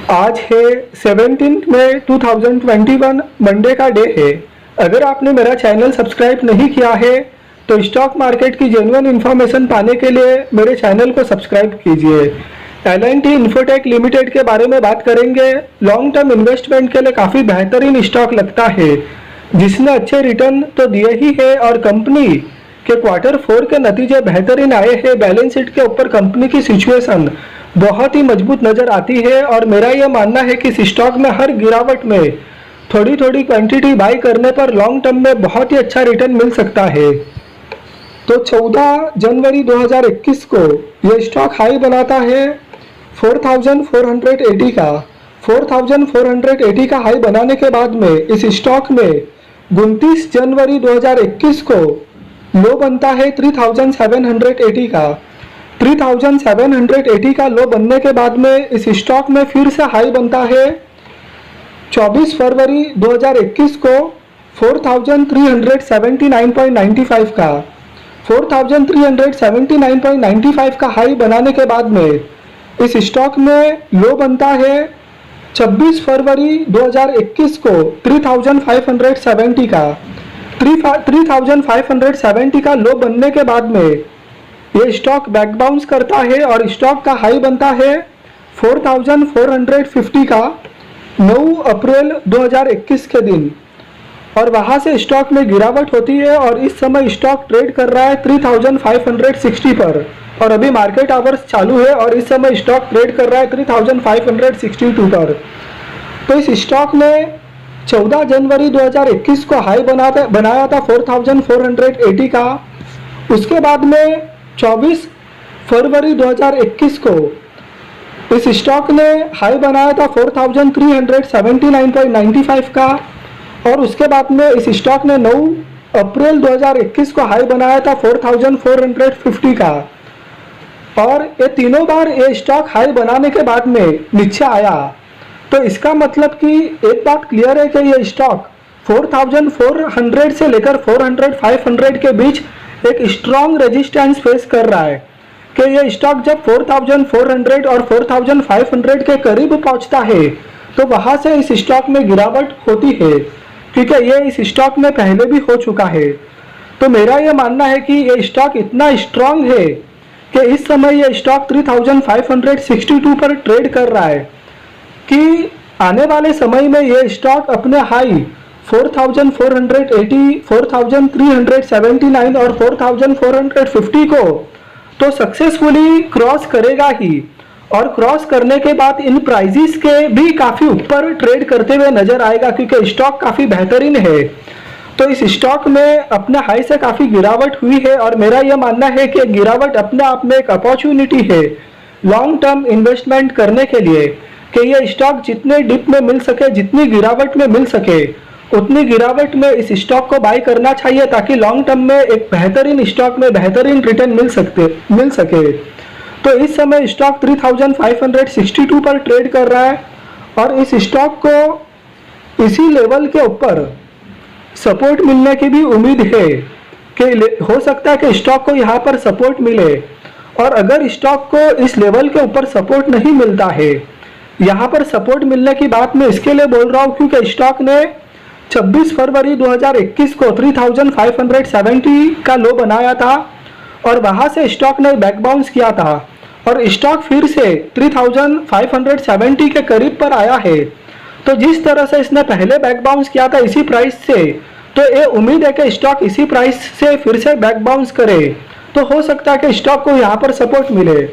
आज है 17 मई 2021 मंडे का डे है। अगर आपने मेरा चैनल सब्सक्राइब नहीं किया है तो स्टॉक मार्केट की जेन्युइन इन्फॉर्मेशन पाने के लिए मेरे चैनल को सब्सक्राइब कीजिए। L&T इन्फोटेक लिमिटेड के बारे में बात करेंगे। लॉन्ग टर्म इन्वेस्टमेंट के लिए काफ़ी बेहतरीन स्टॉक लगता है, जिसने अच्छे रिटर्न तो दिए ही है और कंपनी के Q4 के नतीजे बेहतरीन आए हैं। बैलेंस शीट के ऊपर कंपनी की सिचुएशन बहुत ही मजबूत नजर आती है और मेरा यह मानना है कि इस स्टॉक में हर गिरावट में थोड़ी थोड़ी क्वांटिटी बाई करने पर लॉन्ग टर्म में बहुत ही अच्छा रिटर्न मिल सकता है। तो 14 जनवरी 2021 को यह स्टॉक हाई बनाता है 4480 का। 4480 का हाई बनाने के बाद में इस स्टॉक में 29 जनवरी 2021 को लो बनता है 3780 का। 3780 का लो बनने के बाद में इस स्टॉक में फिर से हाई बनता है 24 फरवरी 2021 को 4379.95 का। 4379.95 का हाई बनाने के बाद में इस स्टॉक में लो बनता है 26 फरवरी 2021 को 3570 का। 3570 का लो बनने के बाद में ये स्टॉक बैक बाउंस करता है और स्टॉक का हाई बनता है 4450 का 9 अप्रैल 2021 के दिन, और वहां से स्टॉक में गिरावट होती है और इस समय स्टॉक ट्रेड कर रहा है 3560 पर और अभी मार्केट आवर्स चालू है और इस समय स्टॉक ट्रेड कर रहा है 3562 पर। तो इस स्टॉक ने 14 जनवरी 2021 को हाई बनाया था 4480 का। उसके बाद में 24 फरवरी 2021 को इस स्टॉक ने हाई बनाया था 4379.95 का और उसके बाद में इस स्टॉक ने 9 अप्रैल 2021 को हाई बनाया था 4450 का। और ये तीनों बार ये स्टॉक हाई बनाने के बाद में नीचे आया। तो इसका मतलब कि एक बात क्लियर है कि ये स्टॉक 4400 से लेकर 500 के बीच एक स्ट्रॉन्ग रेजिस्टेंस फेस कर रहा है कि ये स्टॉक जब 4400 और 4500 के करीब पहुंचता है तो वहां से इस स्टॉक में गिरावट होती है, क्योंकि ये इस स्टॉक में पहले भी हो चुका है। तो मेरा ये मानना है कि ये स्टॉक इतना स्ट्रॉन्ग है कि इस समय ये स्टॉक 3562 पर ट्रेड कर रहा है कि आने वाले समय में ये स्टॉक अपने हाई 4480, 4379 और 4450 को तो सक्सेसफुली क्रॉस करेगा ही, और क्रॉस करने के बाद इन प्राइजेस के भी काफ़ी ऊपर ट्रेड करते हुए नजर आएगा, क्योंकि स्टॉक काफ़ी बेहतरीन है। तो इस स्टॉक में अपने हाई से काफ़ी गिरावट हुई है और मेरा यह मानना है कि गिरावट अपने आप में एक अपॉर्चुनिटी है लॉन्ग टर्म इन्वेस्टमेंट करने के लिए, कि ये स्टॉक जितने डिप में मिल सके, जितनी गिरावट में मिल सके उतनी गिरावट में इस स्टॉक को बाई करना चाहिए, ताकि लॉन्ग टर्म में एक बेहतरीन स्टॉक में बेहतरीन रिटर्न मिल सके। तो इस समय स्टॉक 3562 पर ट्रेड कर रहा है और इस स्टॉक को इसी लेवल के ऊपर सपोर्ट मिलने की भी उम्मीद है कि हो सकता है कि स्टॉक को यहाँ पर सपोर्ट मिले। और अगर स्टॉक को इस लेवल के ऊपर सपोर्ट नहीं मिलता है, यहाँ पर सपोर्ट मिलने की बात मैं इसके लिए बोल रहा हूँ क्योंकि स्टॉक ने 26 फरवरी 2021 को 3570 का लो बनाया था और वहां से स्टॉक ने बैक बाउंस किया था और स्टॉक फिर से 3570 के करीब पर आया है। तो जिस तरह से इसने पहले बैक बाउंस किया था इसी प्राइस से, तो ये उम्मीद है कि स्टॉक इसी प्राइस से फिर से बैक बाउंस करे, तो हो सकता है कि स्टॉक को यहाँ पर सपोर्ट मिले।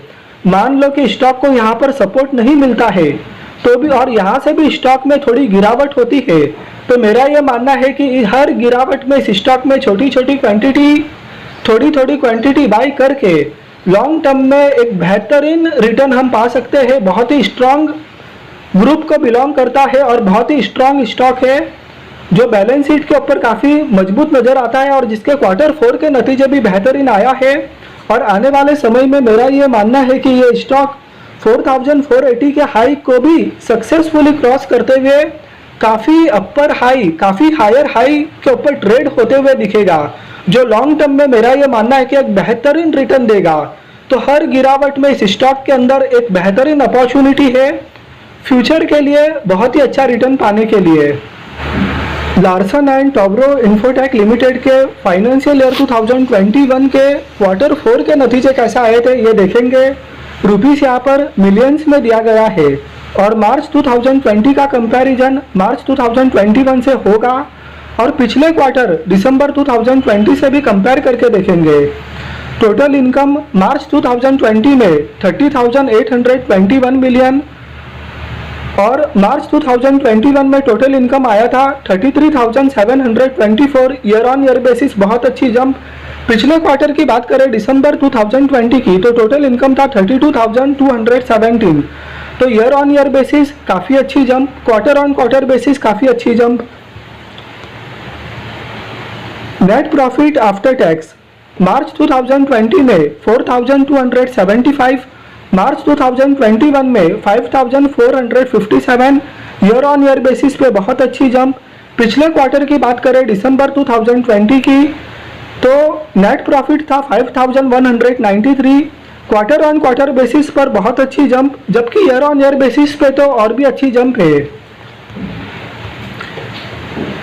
मान लो कि स्टॉक को यहाँ पर सपोर्ट नहीं मिलता है तो भी और यहाँ से भी स्टॉक में थोड़ी गिरावट होती है, तो मेरा यह मानना है कि हर गिरावट में इस स्टॉक में थोड़ी थोड़ी क्वांटिटी बाई करके लॉन्ग टर्म में एक बेहतरीन रिटर्न हम पा सकते हैं। बहुत ही स्ट्रॉन्ग ग्रुप को बिलोंग करता है और बहुत ही स्ट्रॉन्ग स्टॉक है जो बैलेंस शीट के ऊपर काफ़ी मजबूत नज़र आता है और जिसके Q4 के नतीजे भी बेहतरीन आया है। और आने वाले समय में मेरा ये मानना है कि ये स्टॉक 4480 के हाई को भी सक्सेसफुली क्रॉस करते हुए काफ़ी अपर हाई, काफ़ी हायर हाई के ऊपर ट्रेड होते हुए दिखेगा, जो लॉन्ग टर्म में मेरा ये मानना है कि एक बेहतरीन रिटर्न देगा। तो हर गिरावट में इस स्टॉक के अंदर एक बेहतरीन अपॉर्चुनिटी है फ्यूचर के लिए बहुत ही अच्छा रिटर्न पाने के लिए। Larsen and Toubro Infotech limited के फाइनेंशियल ईयर 2021 के क्वार्टर 4 के नतीजे कैसे आए थे ये देखेंगे। रुपीस यहाँ पर मिलियंस में दिया गया है और मार्च 2020 का कंपैरिजन मार्च 2021 से होगा और पिछले क्वार्टर दिसंबर 2020 से भी कंपेयर करके देखेंगे। टोटल इनकम मार्च 2020 में 30,821 मिलियन और मार्च 2021 में टोटल इनकम आया था 33,724। ईयर ऑन ईयर बेसिस बहुत अच्छी जंप। पिछले क्वार्टर की बात करें दिसंबर 2020 की तो टोटल इनकम था 32,217। तो ईयर ऑन ईयर बेसिस काफ़ी अच्छी jump, quarter on quarter basis काफ़ी अच्छी jump. Net profit after tax March 2020 में 4,275, मार्च 2021 में 5,457। ईयर ऑन ईयर बेसिस पे बहुत अच्छी जंप। पिछले क्वार्टर की बात करें दिसंबर 2020 की तो नेट प्रॉफिट था 5,193। क्वार्टर ऑन क्वार्टर बेसिस पर बहुत अच्छी जंप, जबकि ईयर ऑन ईयर बेसिस पे तो और भी अच्छी जंप है।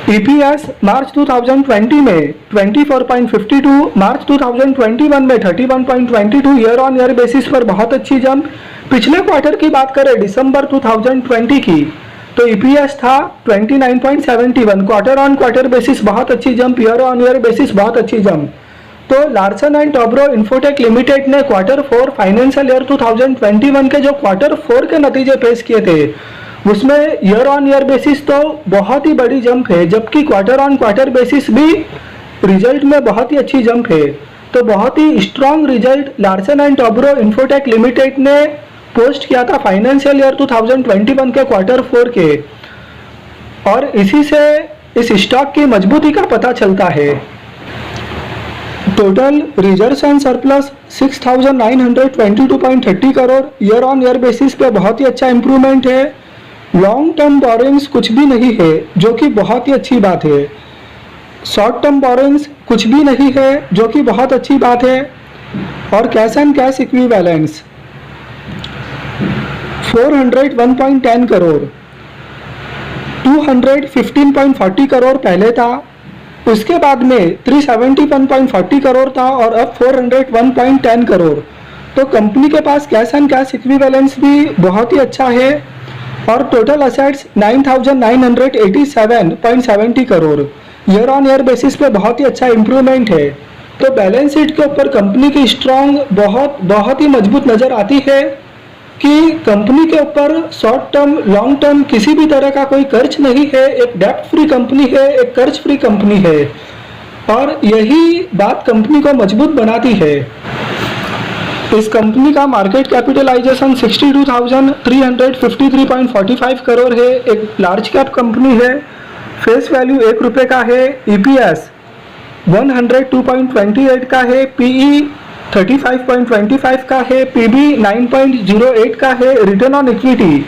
ईपीएस मार्च 2020 में 24.52, मार्च 2021 में 31.22। ईयर ऑन ईयर बेसिस पर बहुत अच्छी जंप। पिछले क्वार्टर की बात करें दिसंबर 2020 की तो ईपीएस था 29.71। क्वार्टर ऑन क्वार्टर बेसिस बहुत अच्छी jump, year on year basis बहुत अच्छी जंप। तो Larsen and Toubro Infotech limited ने क्वार्टर 4 फाइनेंशियल ईयर 2021 के जो क्वार्टर 4 के नतीजे पेश किए थे उसमें ईयर ऑन ईयर बेसिस तो बहुत ही बड़ी जंप है, जबकि क्वार्टर ऑन क्वार्टर बेसिस भी रिजल्ट में बहुत ही अच्छी जंप है। तो बहुत ही strong result Larsen and Toubro Infotech limited ने पोस्ट किया था फाइनेंशियल ईयर 2021 के क्वार्टर 4 के, और इसी से इस स्टॉक की मजबूती का पता चलता है। Total reserves and surplus 6,922.30 crore. Year on year basis पे बहुत ही अच्छा इंप्रूवमेंट है। लॉन्ग टर्म बोरोइंग्स कुछ भी नहीं है, जो कि बहुत ही अच्छी बात है। शॉर्ट टर्म बोरोइंग्स कुछ भी नहीं है, जो कि बहुत अच्छी बात है। और cash and cash equivalents 401.10 crore, 215.40 crore पहले था, उसके बाद में 371.40 करोड़ था और अब 401.10 करोड़। तो कंपनी के पास कैश एंड कैश इक्विवेलेंस भी बहुत ही अच्छा है और total assets 9,987.70 crore. Year on year basis पे बहुत ही अच्छा इंप्रूवमेंट है। तो बैलेंस शीट के ऊपर कंपनी की स्ट्रॉन्ग बहुत ही मजबूत नज़र आती है कि कंपनी के ऊपर शॉर्ट टर्म लॉन्ग टर्म किसी भी तरह का कोई कर्ज नहीं है। एक डेब्ट फ्री कंपनी है, एक कर्ज फ्री कंपनी है और यही बात कंपनी को मजबूत बनाती है। इस कंपनी का मार्केट कैपिटलाइजेशन 62,353.45 करोड़ है। एक लार्ज कैप कंपनी है। फेस वैल्यू 1 रुपये का है। ईपीएस 102.28 का है। पीई 35.25 का है। पीबी 9.08 का है। रिटर्न ऑन इक्विटी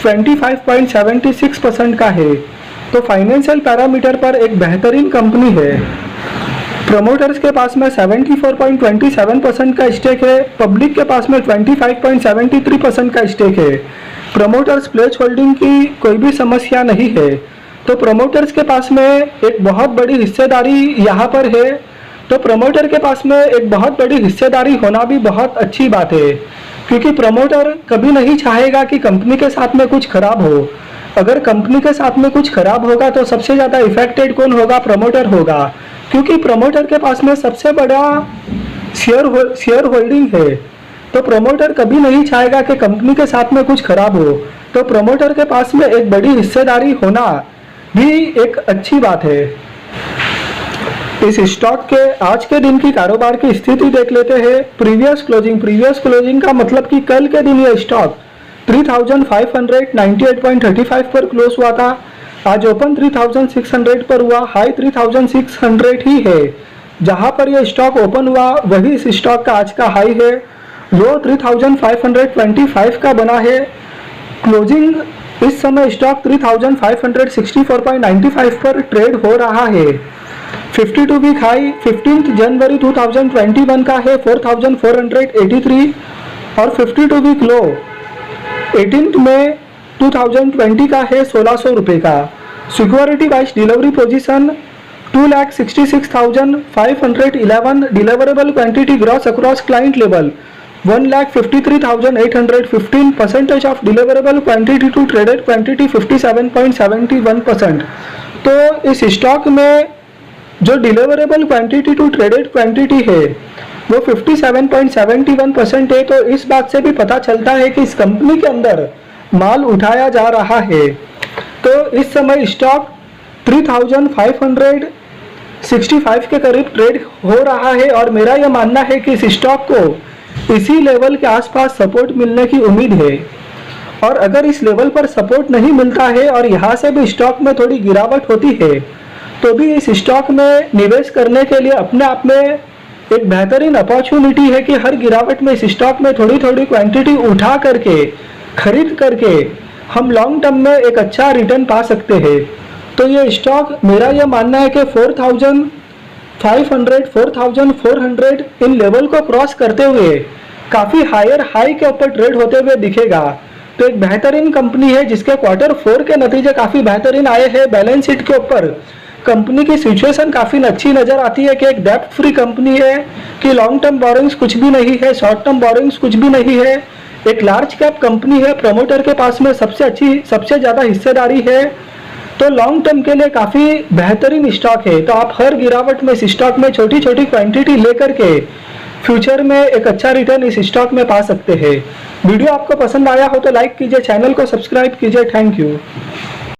25.76% का है। तो फाइनेंशियल पैरामीटर पर एक बेहतरीन कंपनी है। प्रमोटर्स के पास में 74.27% का स्टेक है। पब्लिक के पास में 25.73% का स्टेक है। प्रमोटर्स प्लेस होल्डिंग की कोई भी समस्या नहीं है। तो प्रमोटर्स के पास में एक बहुत बड़ी हिस्सेदारी यहाँ पर है। तो प्रमोटर के पास में एक बहुत बड़ी हिस्सेदारी होना भी बहुत अच्छी बात है, क्योंकि प्रमोटर कभी नहीं चाहेगा कि कंपनी के साथ में कुछ खराब हो। अगर कंपनी के साथ में कुछ खराब होगा तो सबसे ज़्यादा इफेक्टेड कौन होगा? प्रमोटर होगा, क्योंकि प्रमोटर के पास में सबसे बड़ा शेयर होल्डिंग है। तो प्रमोटर कभी नहीं चाहेगा कि कंपनी के साथ में कुछ खराब हो। तो प्रमोटर के पास में एक बड़ी हिस्सेदारी होना भी एक अच्छी बात है। इस स्टॉक के आज के दिन की कारोबार की स्थिति देख लेते हैं। प्रीवियस क्लोजिंग का मतलब कि कल के दिन ये स्टॉक 3,598.35 पर क्लोज हुआ था। आज ओपन 3,600 पर हुआ। हाई 3,600 ही है। जहां पर यह स्टॉक ओपन हुआ वही इस स्टॉक का आज का हाई है। लो 3,525 का बना है। क्लोजिंग इस समय स्टॉक 3,564.95 पर ट्रेड हो रहा है। 52 वीक हाई 15 जनवरी 2021 का है 4,483 और 52 वीक लो 18 मई 2020 का है 1600 रुपये का। Security wise delivery position 2,66,511, deliverable quantity gross across client level 1,53,815, percentage of deliverable quantity to traded quantity 57.71%। तो इस स्टॉक में जो deliverable quantity to traded quantity है वो 57.71% है। तो इस बात से भी पता चलता है कि इस कंपनी के अंदर माल उठाया जा रहा है। तो इस समय स्टॉक 3,565 के करीब ट्रेड हो रहा है और मेरा यह मानना है कि इस स्टॉक को इसी लेवल के आसपास सपोर्ट मिलने की उम्मीद है। और अगर इस लेवल पर सपोर्ट नहीं मिलता है और यहाँ से भी स्टॉक में थोड़ी गिरावट होती है तो भी इस स्टॉक में निवेश करने के लिए अपने आप में एक बेहतरीन अपॉर्चुनिटी है कि हर गिरावट में इस स्टॉक में थोड़ी थोड़ी क्वांटिटी उठा करके खरीद करके हम लॉन्ग टर्म में एक अच्छा रिटर्न पा सकते हैं। तो ये स्टॉक मेरा यह मानना है कि 4,500 4,400 इन लेवल को क्रॉस करते हुए काफ़ी हायर हाई के ऊपर ट्रेड होते हुए दिखेगा। तो एक बेहतरीन कंपनी है जिसके क्वार्टर 4 के नतीजे काफ़ी बेहतरीन आए हैं। बैलेंस शीट के ऊपर कंपनी की सिचुएशन काफ़ी अच्छी नज़र आती है कि एक डेब्ट फ्री कंपनी है, कि लॉन्ग टर्म बोरिंग्स कुछ भी नहीं है, शॉर्ट टर्म बोरिंग्स कुछ भी नहीं है, एक लार्ज कैप कंपनी है, प्रमोटर के पास में सबसे ज़्यादा हिस्सेदारी है। तो लॉन्ग टर्म के लिए काफ़ी बेहतरीन स्टॉक है। तो आप हर गिरावट में इस स्टॉक में छोटी छोटी क्वांटिटी लेकर के फ्यूचर में एक अच्छा रिटर्न इस स्टॉक में पा सकते हैं। वीडियो आपको पसंद आया हो तो लाइक कीजिए, चैनल को सब्सक्राइब कीजिए। Thank you.